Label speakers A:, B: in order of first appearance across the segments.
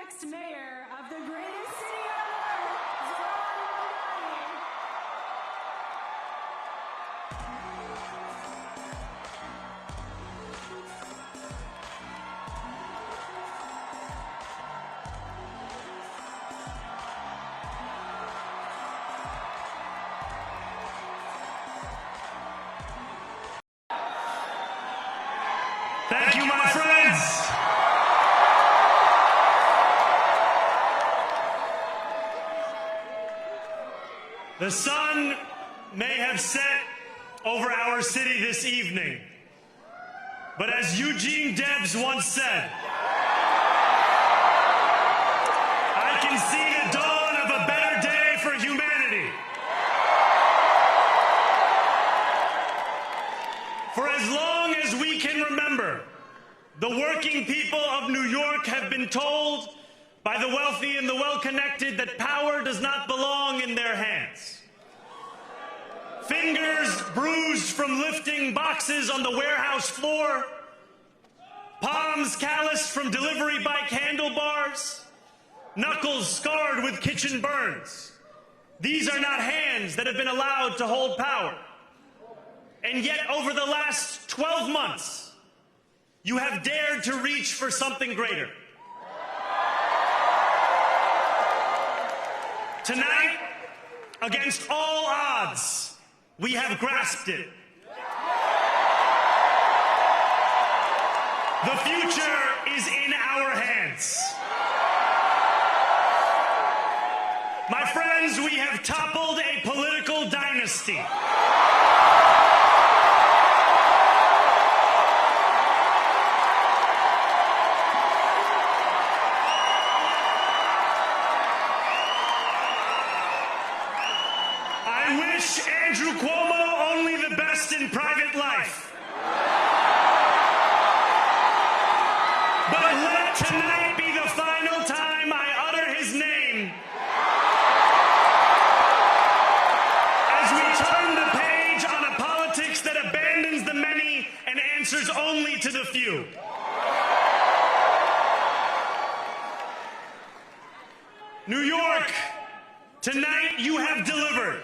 A: next mayor of the greatest city on earth, Zohran Mamdani.
B: Thank you, my friends. The sun may have set over our city this evening, but as Eugene Debs once said, I can see the dawn of a better day for humanity. For as long as we can remember, the working people of New York have been told by the wealthy and the well-connected that power does not belong in their hands. Fingers bruised from lifting boxes on the warehouse floor, palms calloused from delivery bike handlebars, knuckles scarred with kitchen burns. These are not hands that have been allowed to hold power. And yet, over the last 12 months, you have dared to reach for something greater. Tonight, against all odds, we have grasped it. The future is in our hands. My friends, we have toppled a political dynasty. I wish Andrew Cuomo only the best in private life. But let tonight be the final time I utter his name as we turn the page on a politics that abandons the many and answers only to the few. New York, tonight you have delivered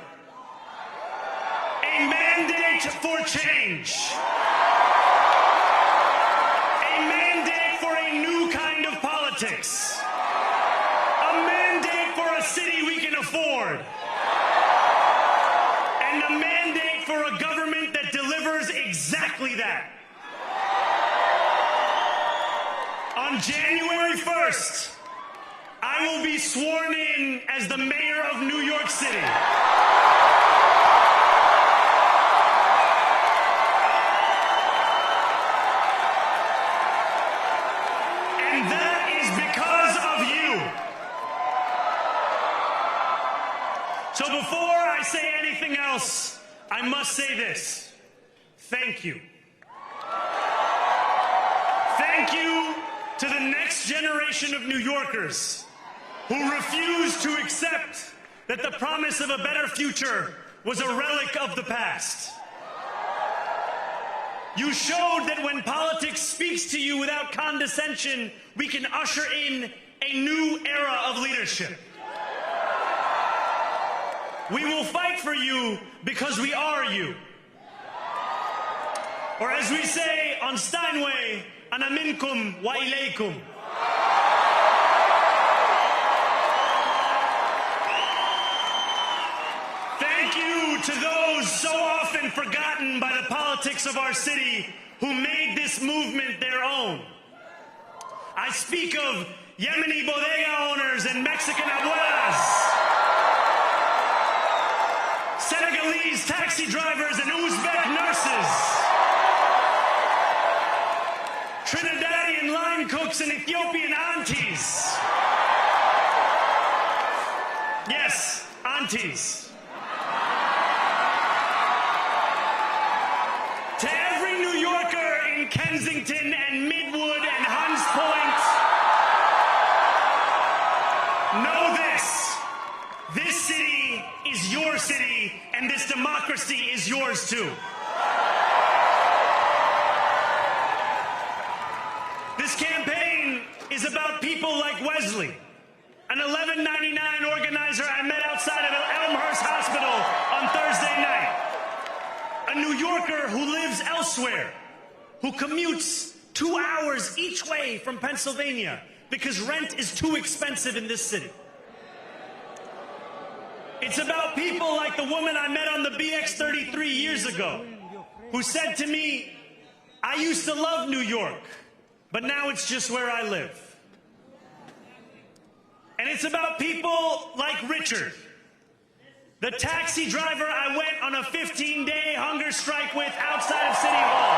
B: a mandate for change. A mandate for a new kind of politics. A mandate for a city we can afford. And a mandate for a government that delivers exactly that. On January 1st, I will be sworn in as the mayor of New York City. And that is because of you. So before I say anything else, I must say this. Thank you. Thank you to the next generation of New Yorkers who refused to accept that the promise of a better future was a relic of the past. You showed that when politics speaks to you without condescension, we can usher in a new era of leadership. We will fight for you because we are you. Or as we say on Steinway, ana minkum wa ilaykum. Thank you to those so often forgotten by the politics of our city who made this movement their own. I speak of Yemeni bodega owners and Mexican abuelas, Senegalese taxi drivers and Uzbek nurses, Trinidadian line cooks and Ethiopian aunties. Yes, aunties. To every New Yorker in Kensington and Midwood and Hunts Point, know this. This city is your city, and this democracy is yours too. This campaign is about people people like Wesley, an 1199 organizer I met outside of Elmhurst Hospital on Thursday night. A New Yorker who lives elsewhere, who commutes 2 hours each way from Pennsylvania because rent is too expensive in this city. It's about people like the woman I met on the BX33 years ago, who said to me, I used to love New York, but now it's just where I live. And it's about people like Richard, the taxi driver I went on a 15-day hunger strike with outside of City Hall,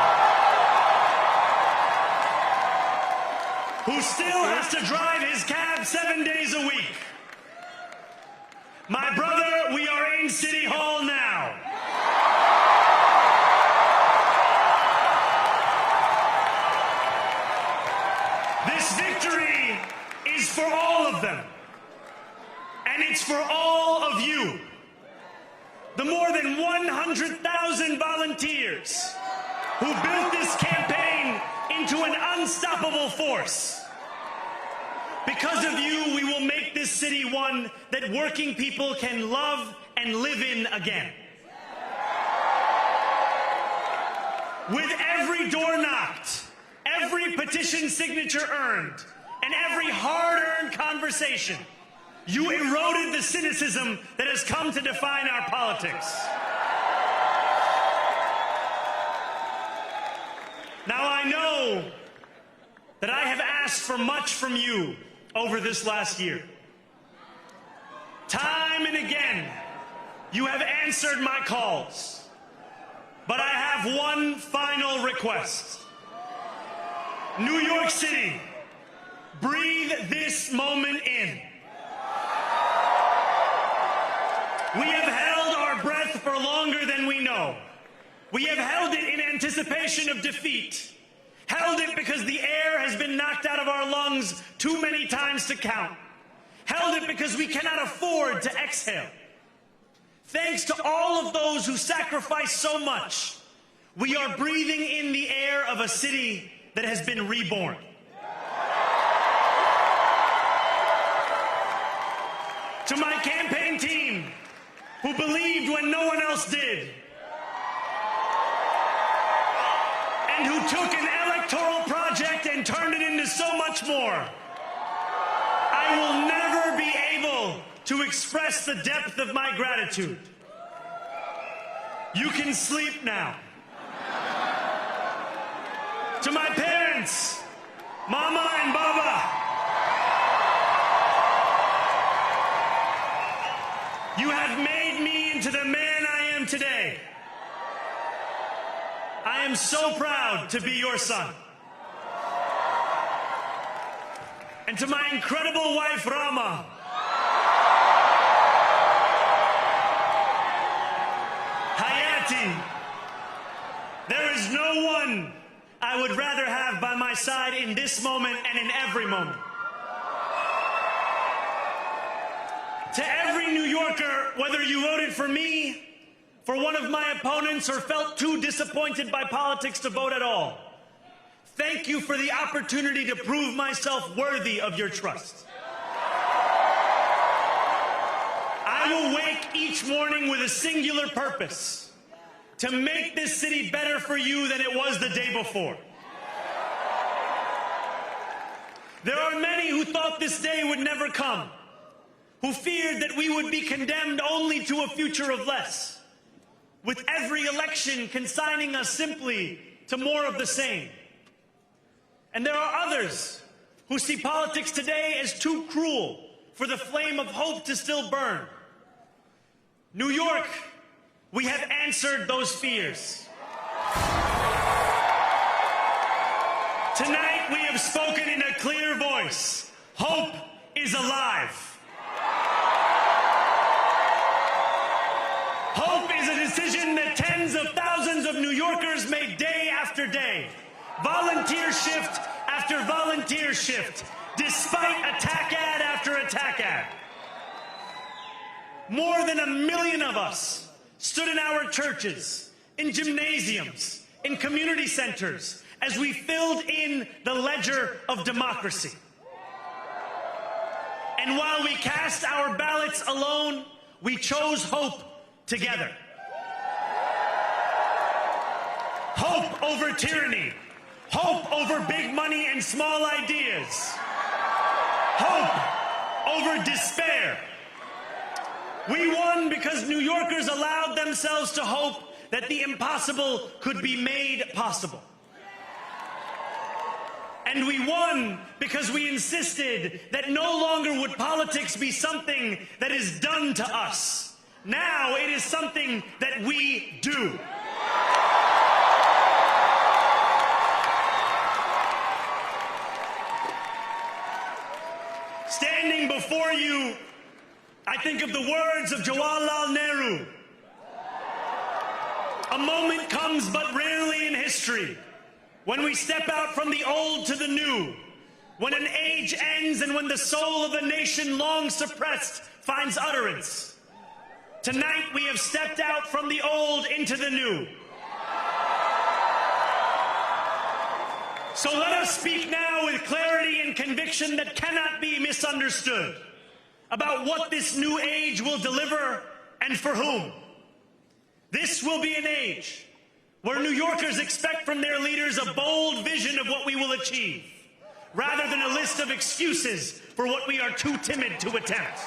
B: who still has to drive his cab 7 days a week. My brother, we are in City Hall now. This victory is for all of them. And it's for all of you. The more than 100,000 volunteers who built this campaign into an unstoppable force. Because of you, we will make this city one that working people can love and live in again. With every door knocked, every petition signature earned, and every hard-earned conversation, you eroded the cynicism that has come to define our politics. Now I know that I have asked for much from you over this last year. Time and again, you have answered my calls. But I have one final request. New York City, breathe this moment in. We have held our breath for longer than we know. We have held it in anticipation of defeat. Held it because the air has been knocked out of our lungs too many times to count. Held it because we cannot afford to exhale. Thanks to all of those who sacrificed so much, we are breathing in the air of a city that has been reborn. To my campaign team, who believed when no one else did, and who took an electoral project and turned it into so much more, I will never be able to express the depth of my gratitude. You can sleep now. To my parents, Mama and Baba, you have made me into the man I am today. I am so proud to be your son. And to my incredible wife, Rama, Hayati, there is no one I would rather have by my side in this moment and in every moment. To every New Yorker, whether you voted for me, for one of my opponents, or felt too disappointed by politics to vote at all, thank you for the opportunity to prove myself worthy of your trust. I will wake each morning with a singular purpose: to make this city better for you than it was the day before. There are many who thought this day would never come, who feared that we would be condemned only to a future of less, with every election consigning us simply to more of the same. And there are others who see politics today as too cruel for the flame of hope to still burn. New York, we have answered those fears. Tonight we have spoken in a clear voice. Hope is alive. Hope is a decision that tens of thousands of New Yorkers made day after day. Volunteer shift after volunteer shift, despite attack ad after attack ad. More than 1 million of us stood in our churches, in gymnasiums, in community centers, as we filled in the ledger of democracy. And while we cast our ballots alone, we chose hope together. Hope over tyranny. Hope over big money and small ideas. Hope over despair. We won because New Yorkers allowed themselves to hope that the impossible could be made possible. And we won because we insisted that no longer would politics be something that is done to us. Now it is something that we do. Standing before you, I think of the words of Jawaharlal Nehru. A moment comes but rarely in history when we step out from the old to the new, when an age ends and when the soul of a nation long suppressed finds utterance. Tonight we have stepped out from the old into the new. So let us speak now with clarity and conviction that cannot be misunderstood about what this new age will deliver and for whom. This will be an age where New Yorkers expect from their leaders a bold vision of what we will achieve, rather than a list of excuses for what we are too timid to attempt.